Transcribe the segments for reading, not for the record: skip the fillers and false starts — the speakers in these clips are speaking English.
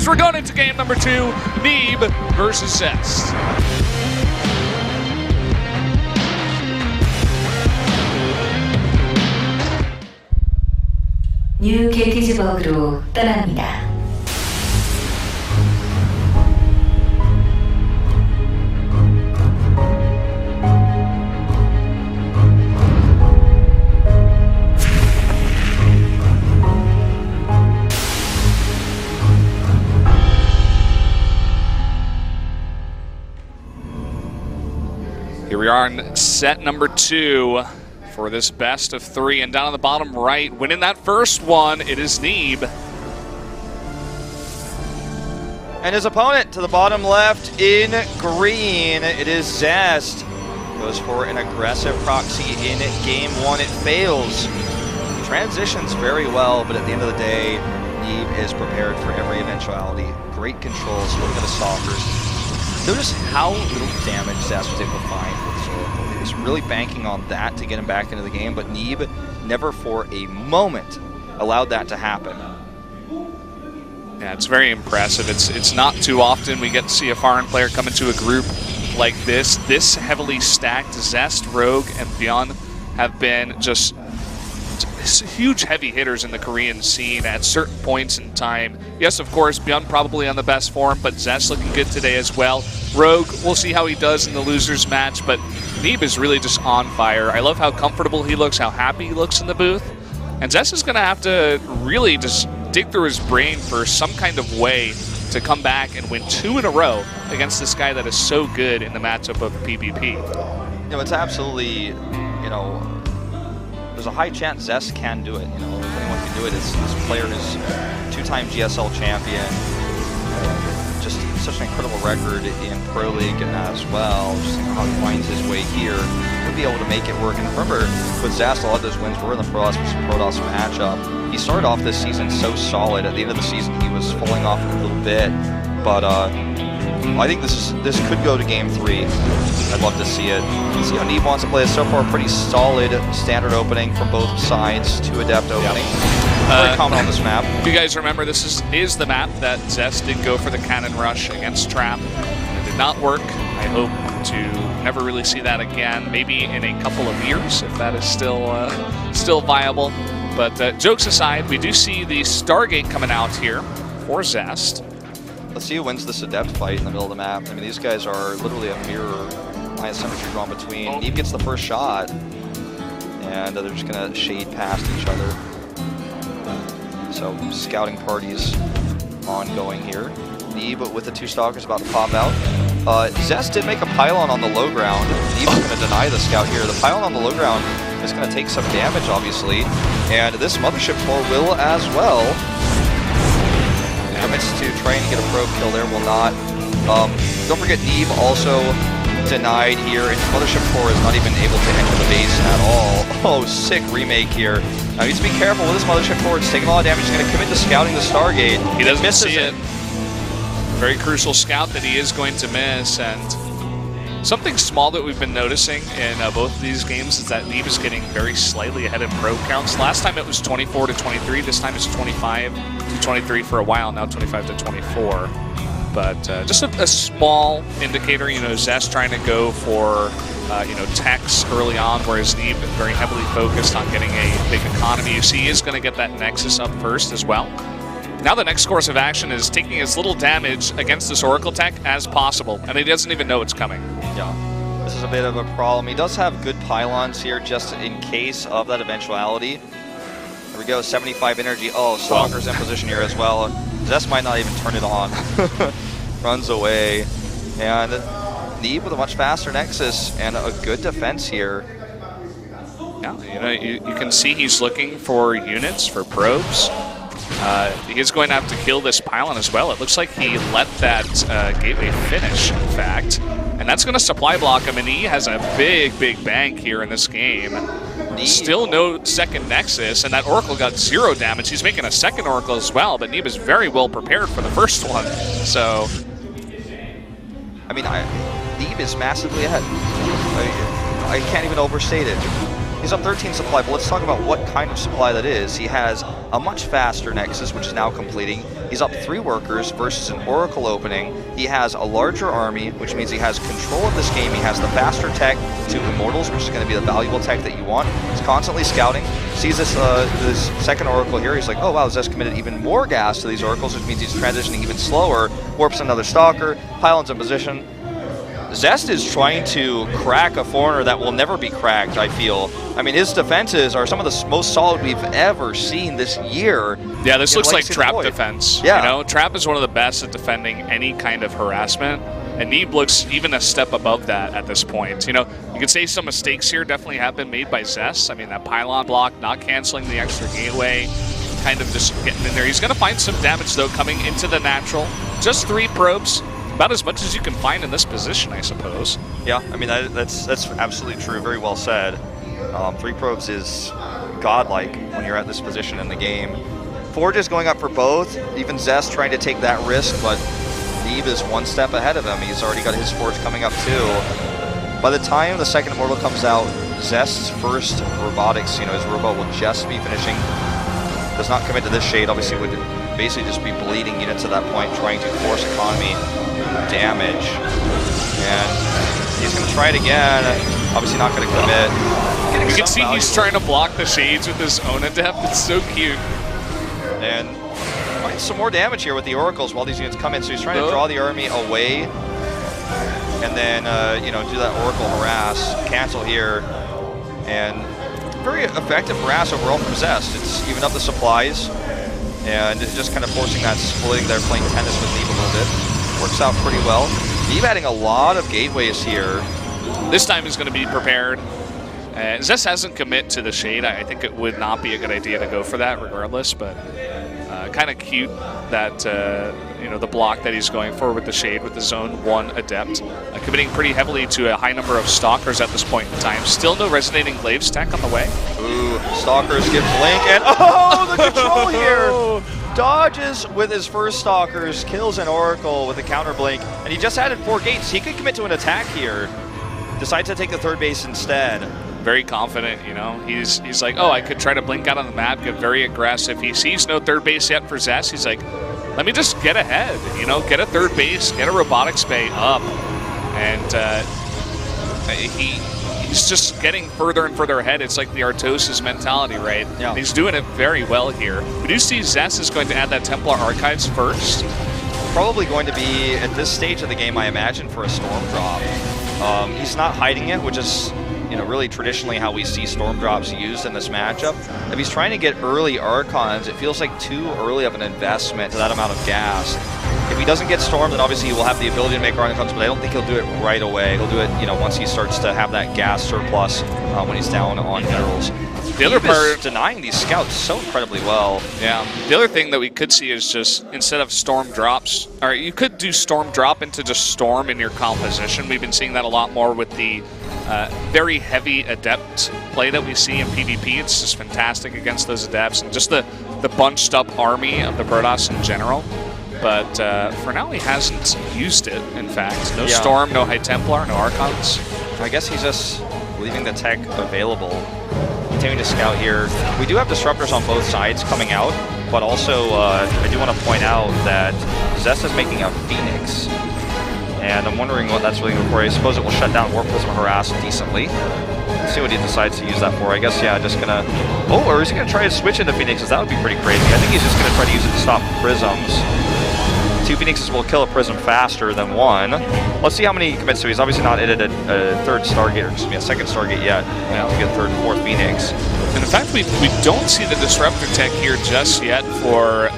we're going into game number 2, Neeb versus Zest. 뉴 게티즈버그로 떠납니다. Here we are on set number 2 for this best of 3, and down on the bottom right, winning that first one, it is Neeb. And his opponent to the bottom left in green, it is Zest. Goes for an aggressive proxy in game 1, it fails. Transitions very well, but at the end of the day, Neeb is prepared for every eventuality. Great controls, looking at the stalkers. Notice how little damage Zest was able to find with his Oracle. He was really banking on that to get him back into the game, but Neeb never for a moment allowed that to happen. Yeah, it's very impressive. It's not too often we get to see a foreign player come into a group like this heavily stacked. Zest, Rogue, and Beyond have been just huge heavy hitters in the Korean scene at certain points in time. Yes, of course, Beyond probably on the best form, but Zest looking good today as well. Rogue, we'll see how he does in the losers match, but Neeb is really just on fire. I love how comfortable he looks, how happy he looks in the booth. And Zest is going to have to really just dig through his brain for some kind of way to come back and win 2 in a row against this guy that is so good in the matchup of PvP. You know, it's absolutely, you know, there's a high chance Zest can do it. You know, if anyone can do it, it's this player who's 2-time GSL champion, just such an incredible record in Pro League as well. Just how he finds his way here, would be able to make it work. And remember, with Zest, a lot of those wins were in the Protoss matchup. He started off this season so solid. At the end of the season, he was falling off a little bit, but I think this could go to game 3. I'd love to see it. See how Neeb wants to play it so far. Pretty solid standard opening from both sides. 2 adept opening. Very common on this map. If you guys remember, this is the map that Zest did go for the cannon rush against Trap. It did not work. I hope to never really see that again. Maybe in a couple of years, if that is still viable. But jokes aside, we do see the Stargate coming out here for Zest. Let's see who wins this adept fight in the middle of the map. I mean, these guys are literally a mirror. Nice symmetry drawn between. Neeb gets the first shot, and they're just gonna shade past each other. So scouting parties ongoing here. Neeb with the 2 stalkers about to pop out. Zest did make a pylon on the low ground. Neeb is gonna deny the scout here. The pylon on the low ground is gonna take some damage, obviously, and this mothership core will as well. Commits to trying to get a probe kill there, will not. Don't forget, Neeb also denied here, and Mothership Core is not even able to enter the base at all. Oh, sick remake here. Now he needs to be careful with this Mothership Core. It's taking a lot of damage. He's going to commit to scouting the Stargate. He doesn't see it. Very crucial scout that he is going to miss, and something small that we've been noticing in both of these games is that Neeb is getting very slightly ahead in probe counts. Last time it was 24 to 23. This time it's 25 to 23 for a while. Now 25 to 24. But just a small indicator. You know, Zest trying to go for you know, techs early on, whereas Neeb very heavily focused on getting a big economy. You see, he is going to get that Nexus up first as well. Now the next course of action is taking as little damage against this Oracle tech as possible, and he doesn't even know it's coming. Yeah, this is a bit of a problem. He does have good pylons here just in case of that eventuality. There we go, 75 energy. Oh, Stalker's in position here as well. Zest might not even turn it on. Runs away. And Neeb with a much faster Nexus and a good defense here. Yeah, you know, you can see he's looking for units, for probes. He is going to have to kill this pylon as well. It looks like he let that gateway finish, in fact. And that's going to supply block him, and he has a big, big bank here in this game. Neeb. Still no second Nexus, and that Oracle got 0 damage. He's making a second Oracle as well, but Neeb is very well prepared for the first one. So, I mean, Neeb is massively ahead. I can't even overstate it. He's up 13 supply, but let's talk about what kind of supply that is. He has a much faster Nexus, which is now completing. He's up 3 workers versus an Oracle opening. He has a larger army, which means he has control of this game. He has the faster tech to Immortals, which is going to be the valuable tech that you want. He's constantly scouting. Sees this second Oracle here. He's like, oh wow, Zest committed even more gas to these Oracles, which means he's transitioning even slower. Warps another Stalker, pylons in position. Zest is trying to crack a foreigner that will never be cracked, I feel. I mean, his defenses are some of the most solid we've ever seen this year. Yeah, this looks like Trap defense. Yeah. You know, Trap is one of the best at defending any kind of harassment, and Neeb looks even a step above that at this point. You know, you could say some mistakes here definitely have been made by Zest. I mean, that pylon block, not canceling the extra gateway, kind of just getting in there. He's going to find some damage, though, coming into the natural. Just 3 probes. About as much as you can find in this position, I suppose. Yeah, I mean, that's absolutely true. Very well said. 3 probes is godlike when you're at this position in the game. Forge is going up for both. Even Zest trying to take that risk, but Neeb is 1 step ahead of him. He's already got his Forge coming up too. By the time the second Immortal comes out, Zest's first robotics, you know, his robot will just be finishing. Does not commit to this shade, obviously would basically just be bleeding units at that point, trying to force economy damage. And he's going to try it again. Obviously not going to commit. You can see he's trying to block the shades with his own adept. It's so cute. And finds some more damage here with the Oracles while these units come in. So he's trying to draw the army away. And then, you know, do that Oracle harass, cancel here. And very effective harass overall from Zest. It's evened up the supplies. And it's just kind of forcing that splitting there, playing tennis with Neeb a little bit. Works out pretty well. Neeb adding a lot of gateways here. This time he's going to be prepared. Zest hasn't commit to the shade. I think it would not be a good idea to go for that regardless, but kind of cute that, you know, the block that he's going for with the shade with the zone 1 adept. Committing pretty heavily to a high number of stalkers at this point in time. Still no resonating glaives tech on the way. Ooh, stalkers get blink and oh, the control here! Dodges with his first stalkers, kills an Oracle with a counter blink, and he just added 4 gates. He could commit to an attack here. Decides to take the 3rd base instead. Very confident, you know. He's like, oh, I could try to blink out on the map, get very aggressive. He sees no 3rd base yet for Zest. He's like, let me just get ahead, you know, get a 3rd base, get a robotics bay up. And he's just getting further and further ahead. It's like the Artosis mentality, right? Yeah. He's doing it very well here. We do see Zest is going to add that Templar Archives first. Probably going to be, at this stage of the game, I imagine, for a Storm Drop. He's not hiding it, which is, you know, really traditionally how we see Storm Drops used in this matchup. If he's trying to get early Archons, it feels like too early of an investment to that amount of gas. If he doesn't get Storm, then obviously he will have the ability to make Archons, but I don't think he'll do it right away. He'll do it, you know, once he starts to have that gas surplus when he's down on minerals. The other part, denying these scouts so incredibly well. Yeah. The other thing that we could see is just instead of Storm Drops, or you could do Storm Drop into just Storm in your composition. We've been seeing that a lot more with the very heavy Adept play that we see in PvP. It's just fantastic against those Adepts and just the bunched up army of the Protoss in general. But for now, he hasn't used it, in fact. No Storm, no High Templar, no Archons. I guess he's just leaving the tech available. Continuing to scout here. We do have disruptors on both sides coming out, but also I do want to point out that Zest is making a Phoenix, and I'm wondering what that's really good for. I suppose it will shut down Warp Prism Harass decently. Let's see what he decides to use that for. I guess, yeah, just gonna... Oh, or is he gonna try to switch into Phoenixes? That would be pretty crazy. I think he's just gonna try to use it to stop Prisms. 2 Phoenixes will kill a Prism faster than 1. Let's see how many he commits to. He's obviously not hit a 3rd Stargate, or excuse me, a 2nd Stargate yet. Now to get 3rd and 4th Phoenix. And in fact, we don't see the Disruptor tech here just yet for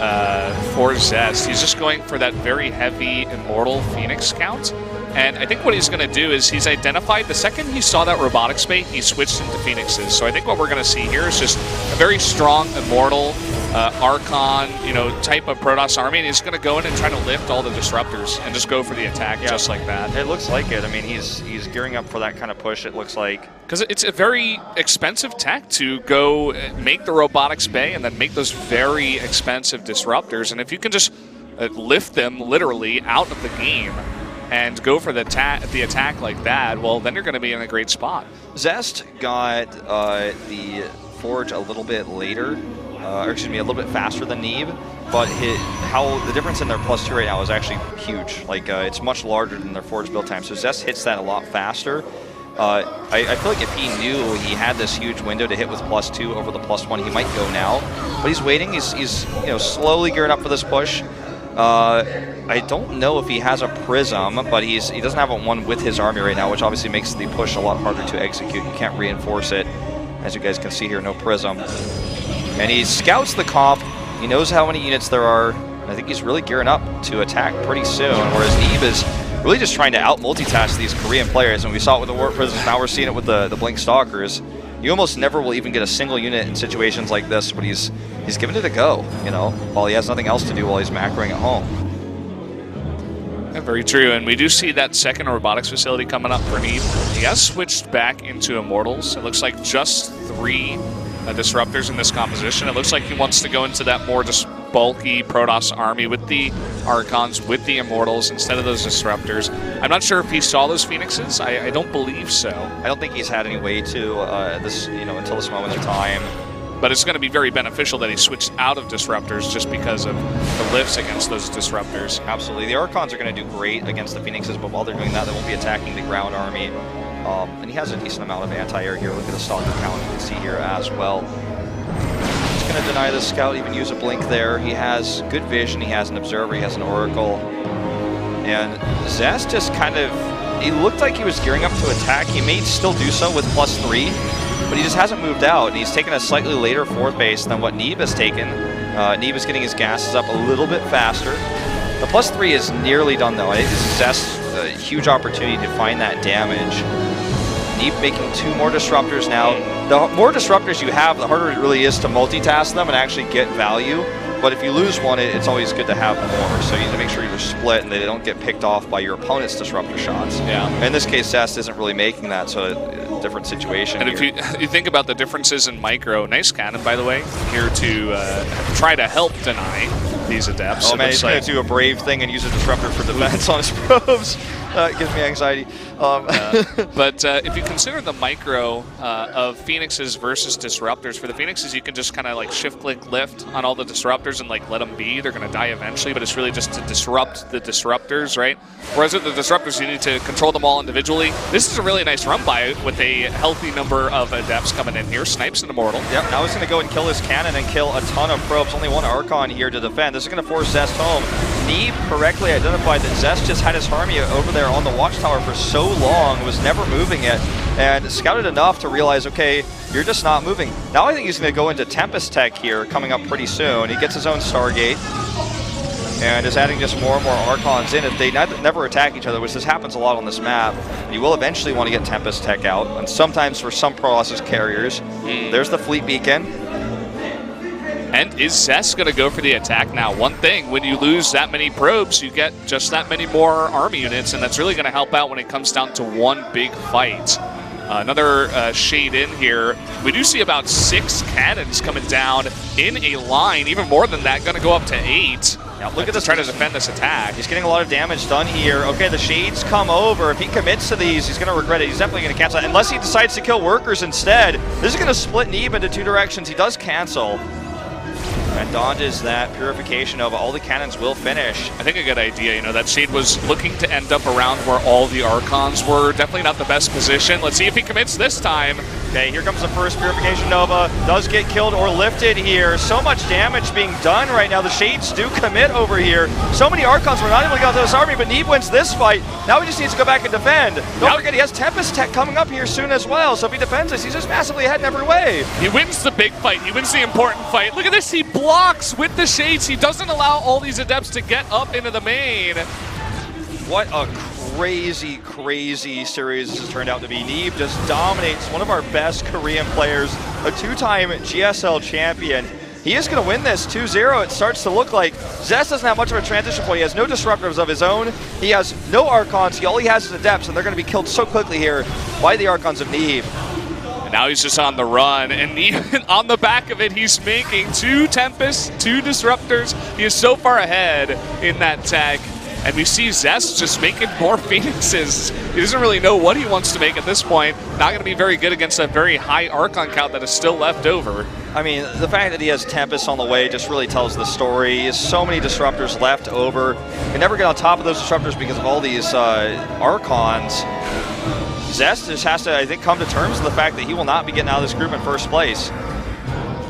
Zest. He's just going for that very heavy Immortal Phoenix count. And I think what he's going to do is he's identified the second he saw that robotics bait, he switched into Phoenixes. So I think what we're going to see here is just a very strong Immortal Archon, you know, type of Protoss army, and he's going to go in and try to lift all the Disruptors and just go for the attack just like that. It looks like it. I mean, he's gearing up for that kind of push, it looks like. Because it's a very expensive tech to go make the robotics bay and then make those very expensive Disruptors. And if you can just lift them literally out of the game and go for the attack like that, well, then you're going to be in a great spot. Zest got the Forge a little bit later, or excuse me, a little bit faster than Neeb, but how the difference in their +2 right now is actually huge. Like, it's much larger than their Forge build time, so Zest hits that a lot faster. I feel like if he knew he had this huge window to hit with +2 over the +1, he might go now. But he's waiting. He's slowly gearing up for this push. I don't know if he has a Prism, but he doesn't have one with his army right now, which obviously makes the push a lot harder to execute. You can't reinforce it. As you guys can see here, no Prism. And he scouts the comp. He knows how many units there are. I think he's really gearing up to attack pretty soon, whereas Neeb is really just trying to out-multitask these Korean players, and we saw it with the Warp Prisms, now we're seeing it with the Blink Stalkers. You almost never will even get a single unit in situations like this, but he's giving it a go, while he has nothing else to do while he's macroing at home. Yeah, very true, and we do see that second robotics facility coming up for Neeb. He has switched back into Immortals. It looks like just 3 Disruptors in this composition. It looks like he wants to go into that more just bulky Protoss army with the Archons, with the Immortals, instead of those Disruptors. I'm not sure if he saw those Phoenixes. I don't believe so. I don't think he's had any way to, until this moment in time. But it's going to be very beneficial that he switched out of Disruptors just because of the lifts against those Disruptors. Absolutely. The Archons are going to do great against the Phoenixes, but while they're doing that, they won't be attacking the ground army. And he has a decent amount of anti-air here. Look at the Stalker count you can see here as well. He's going to deny the Scout, even use a Blink there. He has good vision, he has an Observer, he has an Oracle. And Zest just kind of, he looked like he was gearing up to attack. He may still do so with +3, but he just hasn't moved out. And he's taken a slightly later 4th base than what Neeb has taken. Neeb is getting his gases up a little bit faster. The +3 is nearly done though. This is Zest's a huge opportunity to find that damage. Neeb making 2 more Disruptors now. The more Disruptors you have, the harder it really is to multitask them and actually get value. But if you lose one, it's always good to have more. So you need to make sure you're split and they don't get picked off by your opponent's Disruptor shots. Yeah. In this case, Zest isn't really making that, so a different situation. And here. if you think about the differences in micro, nice cannon, by the way, here to try to help deny these Adepts. Oh man, he's going to do a brave thing and use a Disruptor for defense on his probes. It gives me anxiety. But if you consider the micro of Phoenixes versus Disruptors, for the Phoenixes you can just kind of like shift-click lift on all the Disruptors and like let them be. They're going to die eventually, but it's really just to disrupt the Disruptors, right? Whereas with the Disruptors, you need to control them all individually. This is a really nice run by with a healthy number of Adepts coming in here. Snipes an Immortal. Yep, now he's going to go and kill his cannon and kill a ton of probes. Only 1 Archon here to defend. This is going to force Zest home. Neeb correctly identified that Zest just had his army over there on the watchtower for so long, was never moving it, and scouted enough to realize, okay, you're just not moving. Now I think he's going to go into Tempest Tech here, coming up pretty soon. He gets his own Stargate, and is adding just more and more Archons in. If they never attack each other, which this happens a lot on this map, you will eventually want to get Tempest Tech out, and sometimes for some Protoss carriers. There's the Fleet Beacon. And is Zest going to go for the attack now? One thing, when you lose that many probes, you get just that many more army units, and that's really going to help out when it comes down to one big fight. Another shade in here. We do see about 6 cannons coming down in a line. Even more than that, going to go up to 8. Now look at this, trying to defend this attack. He's getting a lot of damage done here. Okay, the shades come over. If he commits to these, he's going to regret it. He's definitely going to cancel it, unless he decides to kill workers instead. This is going to split Neeb into 2 directions. He does cancel. And dodges that Purification Nova. All the cannons will finish. I think a good idea. You know, that Shade was looking to end up around where all the Archons were. Definitely not the best position. Let's see if he commits this time. Okay, here comes the first Purification Nova. Does get killed or lifted here. So much damage being done right now. The Shades do commit over here. So many Archons were not able to get to this army, but Neeb wins this fight. Now he just needs to go back and defend. Don't forget, he has Tempest Tech coming up here soon as well. So if he defends this, he's just massively ahead in every way. He wins the big fight. He wins the important fight. Look at this. He blocks with the Shades. He doesn't allow all these Adepts to get up into the main. What a crazy, crazy series this has turned out to be. Neeb just dominates one of our best Korean players, a 2-time GSL champion. He is going to win this 2-0. It starts to look like Zest doesn't have much of a transition point. He has no Disruptors of his own. He has no Archons. All he has is Adepts, and they're going to be killed so quickly here by the Archons of Neeb. And now he's just on the run, and even on the back of it, he's making 2 Tempests, 2 Disruptors. He is so far ahead in that tech. And we see Zest just making more Phoenixes. He doesn't really know what he wants to make at this point. Not going to be very good against a very high Archon count that is still left over. I mean, the fact that he has Tempest on the way just really tells the story. So many Disruptors left over. Can never get on top of those Disruptors because of all these Archons. Zest just has to, I think, come to terms with the fact that he will not be getting out of this group in first place.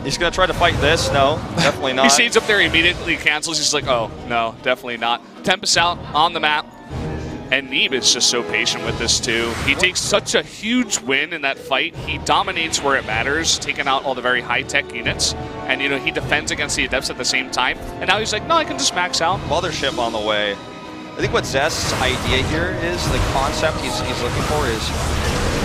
He's going to try to fight this. No, definitely not. He sees up there, immediately cancels. He's like, oh, no, definitely not. Tempest out on the map. And Neeb is just so patient with this, too. He takes such a huge win in that fight. He dominates where it matters, taking out all the very high-tech units. And, you know, he defends against the Adepts at the same time. And now he's like, no, I can just max out. Mothership on the way. I think what Zest's idea here is, the concept he's looking for is,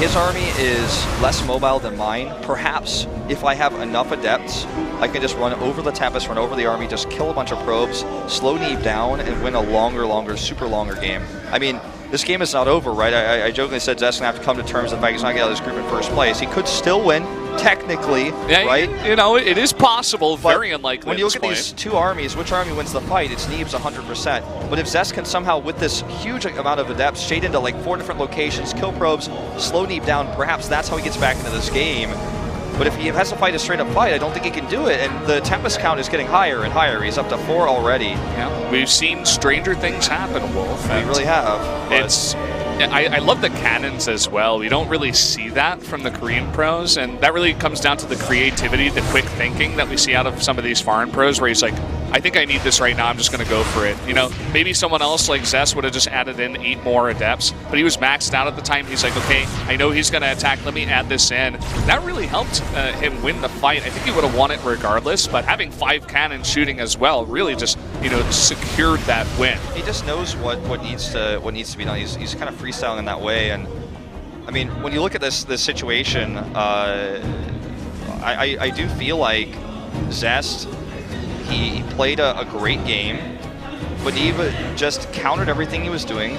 his army is less mobile than mine. Perhaps if I have enough Adepts, I can just run over the Tempest, run over the army, just kill a bunch of probes, slow Neeb down, and win a longer, super longer game. I mean, this game is not over, right? I jokingly said Zest's going to have to come to terms with the fact he's not getting out of this group in first place. He could still win, technically, yeah, right? You know, it is possible, but very unlikely. When you look at these two armies, which army wins the fight? It's Neeb's 100%. But if Zest can somehow, with this huge amount of Adepts, shade into like 4 different locations, kill probes, slow Neeb down, perhaps that's how he gets back into this game. But if he has to fight a straight-up fight, I don't think he can do it. And the Tempest count is getting higher and higher. He's up to 4 already. Yeah, we've seen stranger things happen, Wolf. We really have. I love the cannons as well. We don't really see that from the Korean pros, and that really comes down to the creativity, the quick thinking that we see out of some of these foreign pros, where he's like, I think I need this right now, I'm just going to go for it. You know, maybe someone else like Zest would have just added in 8 more Adepts, but he was maxed out at the time. He's like, okay, I know he's going to attack, let me add this in. That really helped him win the fight. I think he would have won it regardless, but having 5 cannons shooting as well really just, you know, secured that win. He just knows what needs to be done. He's kind of freestyling in that way, and I mean, when you look at this situation, I do feel like Zest, he played a great game, but Neeb just countered everything he was doing,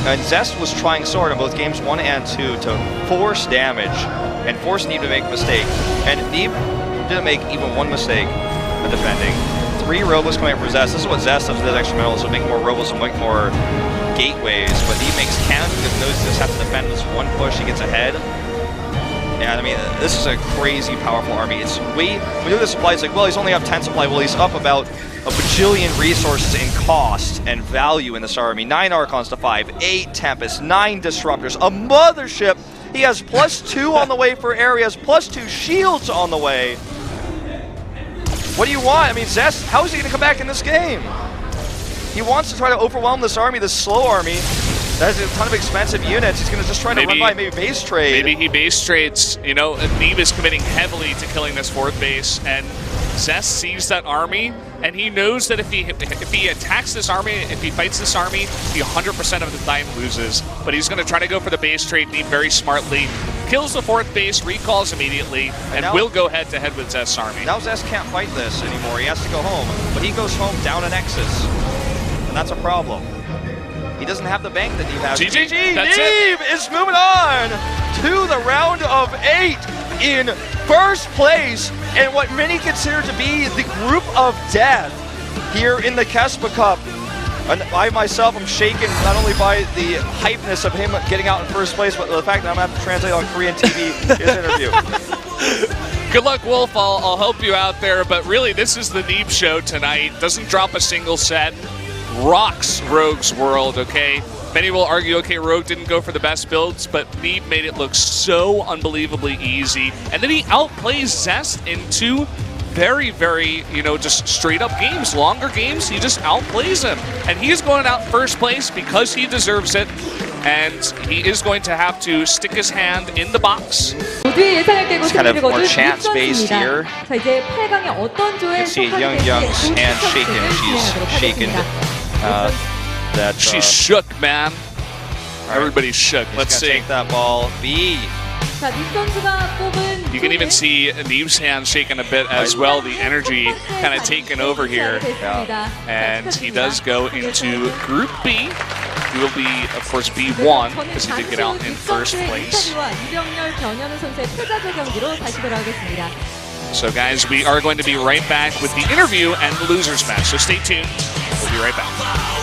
and Zest was trying so hard in both games 1 and 2 to force damage and force Neeb to make a mistake, and Neeb didn't make even one mistake in defending. 3 robots coming up for Zest. This is what Zest does with his extra metal, so make more robots and make more gateways, but Neeb makes cannons because he knows he just has to defend this one push, he gets ahead. And I mean, this is a crazy powerful army. It's when we do the supply, it's like, well, he's only up 10 supply. Well, he's up about a bajillion resources in cost and value in this army. 9 Archons to 5, 8 Tempests, 9 Disruptors, a Mothership. He has +2 on the way for areas, +2 shields on the way. What do you want? I mean, Zest, how is he going to come back in this game? He wants to try to overwhelm this army, this slow army. That has a ton of expensive units. He's going to just try to run by, maybe base trade. Maybe he base trades. You know, Neeb is committing heavily to killing this 4th base, and Zest sees that army, and he knows that if he attacks this army, if he fights this army, he 100% of the time loses. But he's going to try to go for the base trade. Neeb very smartly kills the 4th base, recalls immediately, and will go head-to-head with Zest's army. Now Zest can't fight this anymore. He has to go home. But he goes home down an Nexus, and that's a problem. He doesn't have the bank that Neeb has. GG! Neeb is moving on to the round of 8 in first place in what many consider to be the group of death here in the KeSPA Cup. And I myself am shaken not only by the hypeness of him getting out in first place, but the fact that I'm going to have to translate on Korean TV his interview. Good luck, Wolf. I'll help you out there, but really this is the Neeb show tonight. Doesn't drop a single set. Rocks Rogue's world, okay? Many will argue, okay, Rogue didn't go for the best builds, but Neeb made it look so unbelievably easy. And then he outplays Zest in 2 very, you know, just straight up games, longer games. He just outplays him. And he is going out first place because he deserves it. And he is going to have to stick his hand in the box. It's kind of more chance-based here. You can see Young's hand shaking. She's shaken. She's shook, man. Right. Everybody's shook. Let's see. Take that ball. B. You can even see Neeb's hand shaking a bit as well. The energy kind of taking over here. Yeah. And he does go into Group B. He will be, of course, B1 because he did get out in first place. So, guys, we are going to be right back with the interview and the losers match. So stay tuned. We'll be right back.